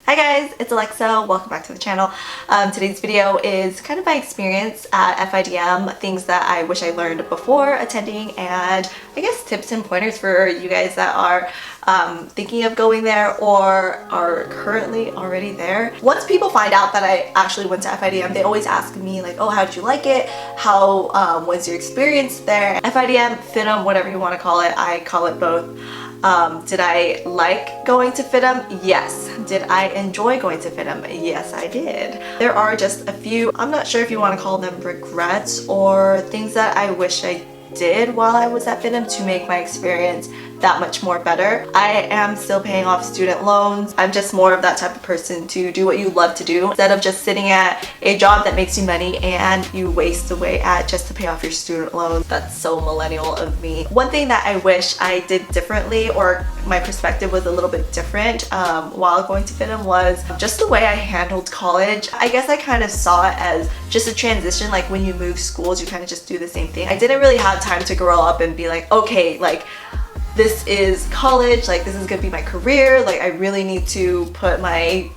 Hi guys, it's Alexa. Welcome back to the channel. Today's video is kind of my experience at FIDM, things that I wish I learned before attending, and I guess tips and pointers for you guys that are thinking of going there or are currently already there. Once people find out that I actually went to FIDM, they always ask me like, oh, how did you like it? How was your experience there? FIDM, FIDM, whatever you want to call it, I call it both. Did I like going to FIDM? Yes. Did I enjoy going to FIDM? Yes, I did. There are just a few, I'm not sure if you want to call them regrets or things that I wish I did while I was at FIDM to make my experience that much more better. I am still paying off student loans. I'm just more of that type of person to do what you love to do instead of just sitting at a job that makes you money and you waste away at just to pay off your student loans. That's so millennial of me. One thing that I wish I did differently, or my perspective was a little bit different while going to FIDM, was just the way I handled college. I guess I kind of saw it as just a transition, like when you move schools you kind of just do the same thing. I didn't really have time to grow up and be like, okay, like this is college, like this is gonna be my career, like I really need to put my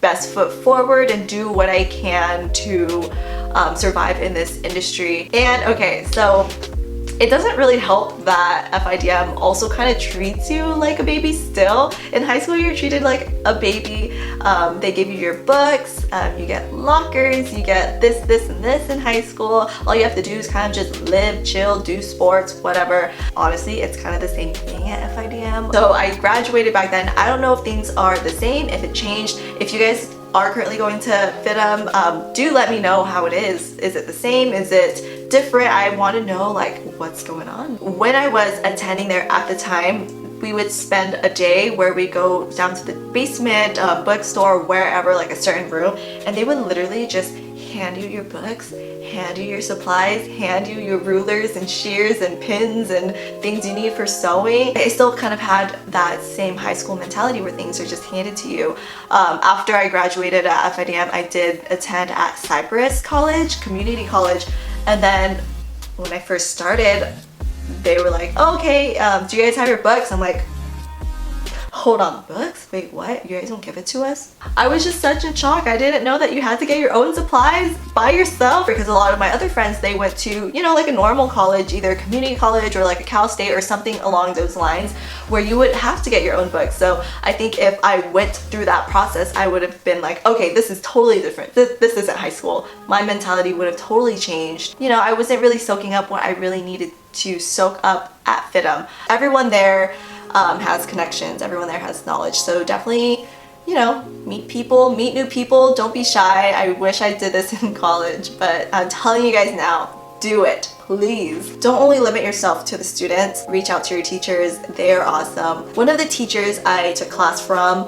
best foot forward and do what I can to survive in this industry. And okay, so it doesn't really help that FIDM also kind of treats you like a baby still. In high school, you're treated like a baby. They give you your books, you get lockers, you get this, and this in high school. All you have to do is kind of just live, chill, do sports, whatever. Honestly, it's kind of the same thing at FIDM. So I graduated back then. I don't know if things are the same, if it changed. If you guys are currently going to FIDM, do let me know how it is. Is it the same? Is it different? I want to know like what's going on. When I was attending there at the time, we would spend a day where we go down to the basement, bookstore, wherever, like a certain room, and they would literally just hand you your books, hand you your supplies, hand you your rulers and shears and pins and things you need for sewing. I still kind of had that same high school mentality where things are just handed to you. After I graduated at FIDM, I did attend at Cypress College, community college, and then when I first started, they were like, oh, okay, do you guys have your books? I'm like, hold on, books? Wait, what? You guys don't give it to us? I was just such in shock. I didn't know that you had to get your own supplies by yourself, because a lot of my other friends, they went to, you know, like a normal college, either a community college or like a Cal State or something along those lines, where you would have to get your own books. So I think if I went through that process, I would have been like, okay, this is totally different. This isn't high school. My mentality would have totally changed. You know, I wasn't really soaking up what I really needed to soak up at FIDM. Everyone there has connections, everyone there has knowledge, so definitely, you know, meet people, meet new people, don't be shy. I wish I did this in college, but I'm telling you guys now, do it, please. Don't only limit yourself to the students, reach out to your teachers, they're awesome. One of the teachers I took class from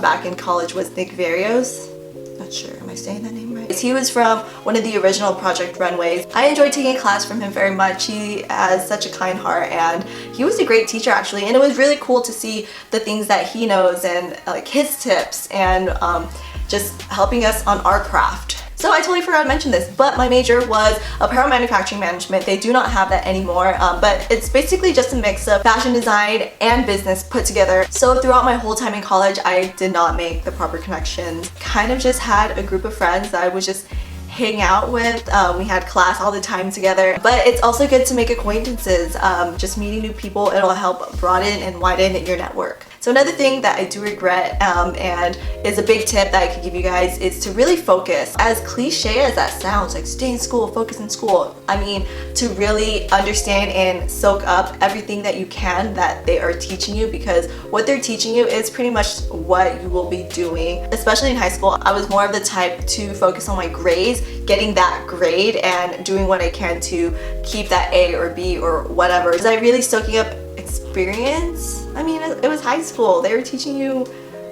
back in college was Nava Rose. Not sure, am I saying that name right? He was from one of the original Project Runways. I enjoyed taking a class from him very much. He has such a kind heart and he was a great teacher actually, and it was really cool to see the things that he knows and like his tips and just helping us on our craft. So I totally forgot to mention this, but my major was apparel manufacturing management. They do not have that anymore, but it's basically just a mix of fashion design and business put together. So throughout my whole time in college, I did not make the proper connections. Kind of just had a group of friends that I was just hang out with. We had class all the time together, but it's also good to make acquaintances. Just meeting new people, it'll help broaden and widen your network. So another thing that I do regret and is a big tip that I could give you guys is to really focus. As cliche as that sounds, like stay in school, focus in school, I mean to really understand and soak up everything that you can that they are teaching you, because what they're teaching you is pretty much what you will be doing. Especially in high school, I was more of the type to focus on my grades, getting that grade and doing what I can to keep that A or B or whatever. Was I really soaking up experience? I mean, it was high school. They were teaching you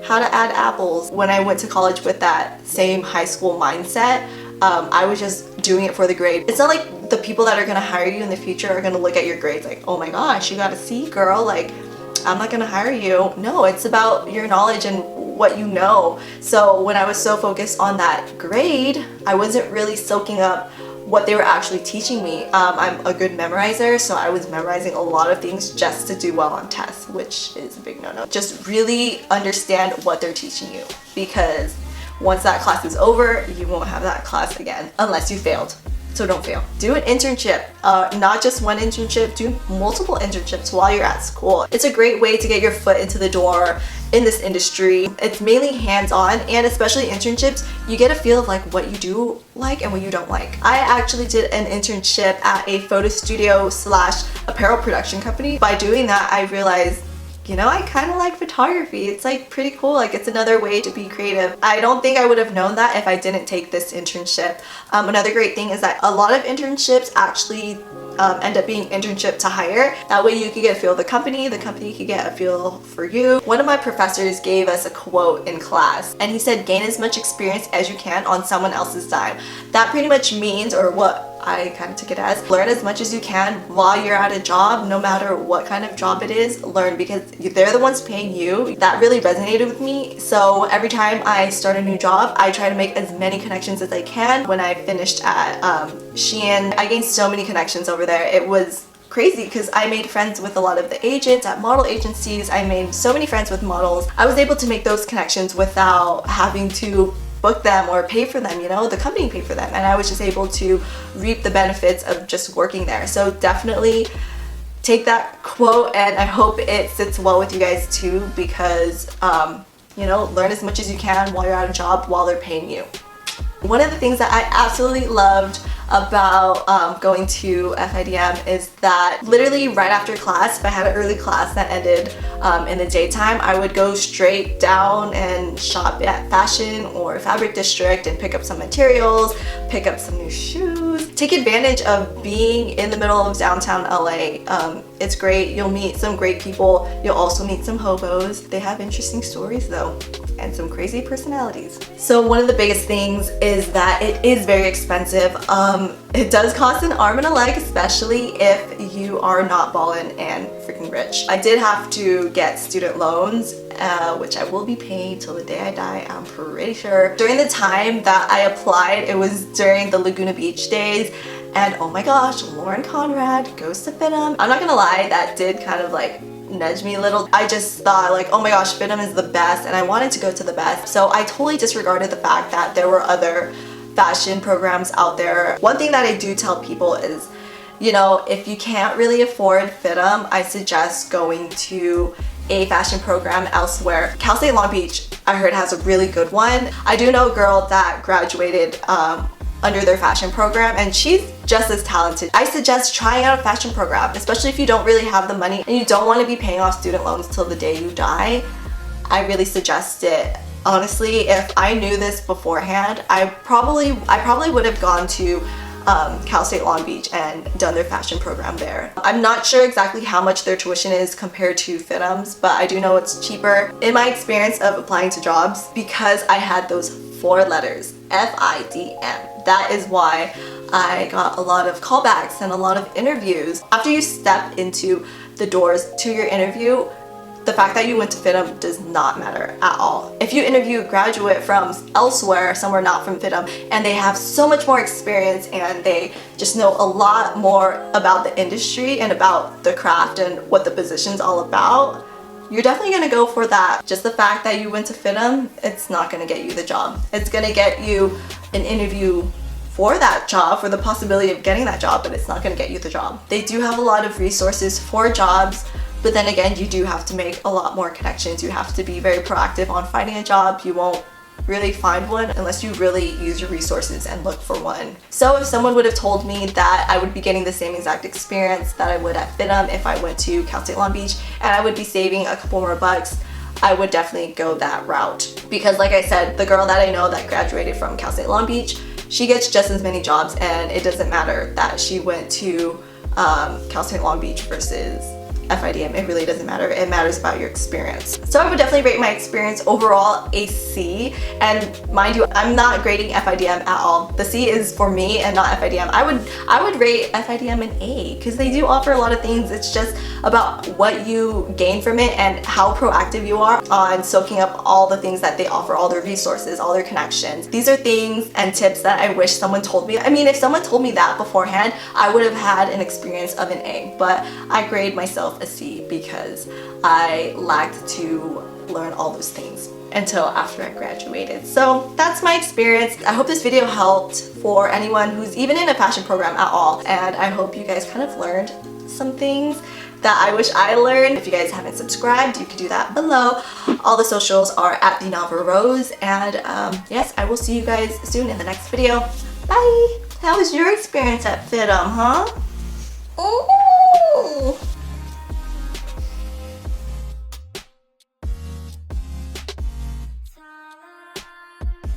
how to add apples. When I went to college with that same high school mindset, I was just doing it for the grade. It's not like the people that are gonna hire you in the future are gonna look at your grades like, oh my gosh, you got a C, girl, like I'm not gonna hire you. No, it's about your knowledge and what you know. So when I was so focused on that grade, I wasn't really soaking up what they were actually teaching me. I'm a good memorizer, so I was memorizing a lot of things just to do well on tests, which is a big no-no. Just really understand what they're teaching you, because once that class is over, you won't have that class again unless you failed. So don't fail. Do an internship, not just one internship, do multiple internships while you're at school. It's a great way to get your foot into the door in this industry. It's mainly hands-on, and especially internships, you get a feel of like what you do like and what you don't like. I actually did an internship at a photo studio / apparel production company. By doing that, I realized, you know, I kind of like photography. It's like pretty cool. Like, it's another way to be creative. I don't think I would have known that if I didn't take this internship. Another great thing is that a lot of internships actually end up being internship to hire. That way you can get a feel of the company can get a feel for you. One of my professors gave us a quote in class, and he said, gain as much experience as you can on someone else's dime. That pretty much means, or what I kind of took it as, learn as much as you can while you're at a job, no matter what kind of job it is. Learn, because they're the ones paying you. That really resonated with me. So every time I start a new job, I try to make as many connections as I can. When I finished at Shein, I gained so many connections over there. It was crazy because I made friends with a lot of the agents at model agencies. I made so many friends with models. I was able to make those connections without having to book them or pay for them, you know, the company paid for them, and I was just able to reap the benefits of just working there. So definitely take that quote, and I hope it sits well with you guys too, because you know, learn as much as you can while you're at a job, while they're paying you. One of the things that I absolutely loved about going to FIDM is that literally right after class, if I had an early class that ended in the daytime, I would go straight down and shop at Fashion or Fabric District and pick up some materials, pick up some new shoes. Take advantage of being in the middle of downtown LA. It's great. You'll meet some great people. You'll also meet some hobos. They have interesting stories though, and some crazy personalities. So one of the biggest things is that it is very expensive. It does cost an arm and a leg, especially if you are not ballin' and freaking rich. I did have to get student loans, which I will be paying till the day I die, I'm pretty sure. During the time that I applied, it was during the Laguna Beach days, and oh my gosh, Lauren Conrad goes to FIDM. I'm not gonna lie, that did kind of like nudge me a little. I just thought like, oh my gosh, FIDM is the best, and I wanted to go to the best. So I totally disregarded the fact that there were other fashion programs out there. One thing that I do tell people is, you know, if you can't really afford FIDM, I suggest going to a fashion program elsewhere. Cal State Long Beach, I heard, has a really good one. I do know a girl that graduated under their fashion program, and she's just as talented. I suggest trying out a fashion program, especially if you don't really have the money and you don't want to be paying off student loans till the day you die. I really suggest it. Honestly, if I knew this beforehand, I probably would have gone to Cal State Long Beach and done their fashion program there. I'm not sure exactly how much their tuition is compared to FIDM's, but I do know it's cheaper. In my experience of applying to jobs, because I had those 4 letters, FIDM, that is why I got a lot of callbacks and a lot of interviews. After you step into the doors to your interview, the fact that you went to FIDM does not matter at all. If you interview a graduate from elsewhere, somewhere not from FIDM, and they have so much more experience and they just know a lot more about the industry and about the craft and what the position's all about, you're definitely gonna go for that. Just the fact that you went to FIDM, it's not gonna get you the job. It's gonna get you an interview for that job, for the possibility of getting that job, but it's not gonna get you the job. They do have a lot of resources for jobs, but then again, you do have to make a lot more connections. You have to be very proactive on finding a job. You won't really find one unless you really use your resources and look for one. So if someone would have told me that I would be getting the same exact experience that I would at FIDM if I went to Cal State Long Beach, and I would be saving a couple more bucks, I would definitely go that route. Because like I said, the girl that I know that graduated from Cal State Long Beach, she gets just as many jobs, and it doesn't matter that she went to Cal State Long Beach versus FIDM. It really doesn't matter. It matters about your experience. So I would definitely rate my experience overall a C. And mind you, I'm not grading FIDM at all. The C is for me and not FIDM. I would rate FIDM an A because they do offer a lot of things. It's just about what you gain from it and how proactive you are on soaking up all the things that they offer, all their resources, all their connections. These are things and tips that I wish someone told me. I mean, if someone told me that beforehand, I would have had an experience of an A, but I grade myself a C because I lacked to learn all those things until after I graduated. So that's my experience. I hope this video helped for anyone who's even in a fashion program at all, and I hope you guys kind of learned some things that I wish I learned. If you guys haven't subscribed, you can do that below. All the socials are at thenavarose, and yes, I will see you guys soon in the next video. Bye! How was your experience at FIDM, huh?